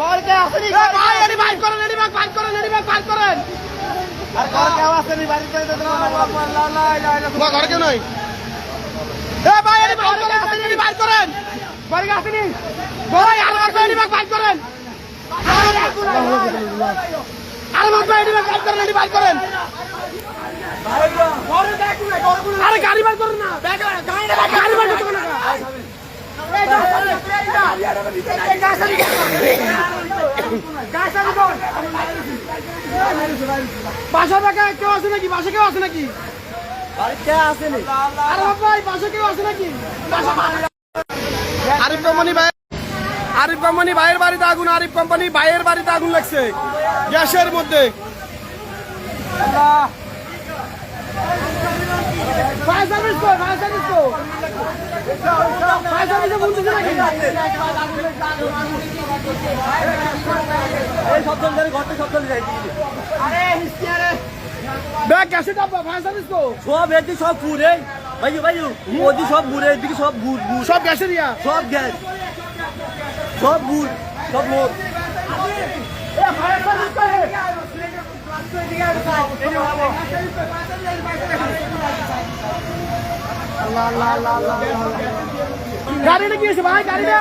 ঘরকে আসেনি ভাই এডি বাইক করেন এডি বাইক করেন এডি বাইক করেন আর ঘরকে আসেনি বাড়িতে তো না ঘর কেউ নাই এ ভাই এডি বাইক করেন আসেনি এডি বাইক করেন ঘরকে আসেনি ভাই আর মাত্র এডি বাইক করেন আর মাত্র এডি বাইক করেন এডি বাইক করেন আরে গাড়ি বাইক করেন না গাড়ি বাইক করতে না বাসা দেখা কেউ আছে নাকি বাসা কেউ আছে নাকি আরিফ কোম্পানি ভাইয়ের বাড়িতে আগুন আরিফ কোম্পানি ভাইয়ের বাড়িতে আগুন লাগছে গ্যাসের মধ্যে ফায়ার সার্ভিস তো ফায়ার সার্ভিস তো ফায়ার সার্ভিসে বলতেছে নাকি এই সব জন ধরে ঘরতে সব চলে যায় আরে হিস্টিয়ারে ব্যাগ গ্যাসে ডাব্বা ফায়ার সার্ভিস তো সব এদিকে সব পুরে ভাই ভাই ওদিকে সব পুরে এদিকে সব বুট বুট সব গ্যাসের ইয়া সব গ্যাস সব বুট সব লোক এ ফায়ার সার্ভিস কই গাড়িটা কি হয়েছে ভাই গাড়িটা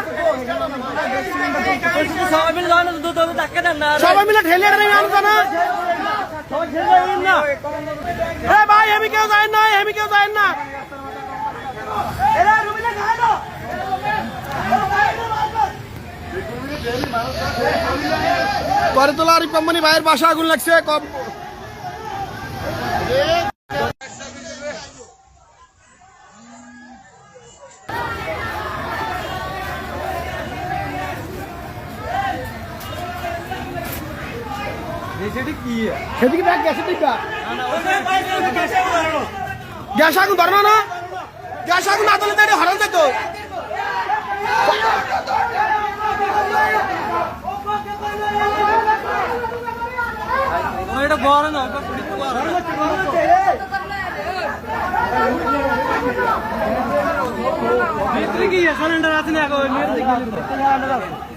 সবাই মিলে যাও না তো ধাক্কা দেন না সবাই মিলে ঠেলে আনতো না সবাই ঠেলে না এ ভাই আমি কেউ যায় না আমি কেউ যায় না করতলা আরিফ কোম্পানি ভাইয়ের বাসা আগুন লাগছে কম সেদিকে ব্যাগ গ্যাসের দিকটা গ্যাস আগুন ধরে না গ্যাস আগুন না ধরলে তো হরণ যেত এটা বড় না ভিতরে কি সিলিন্ডার আছে না সিলিন্ডার আছে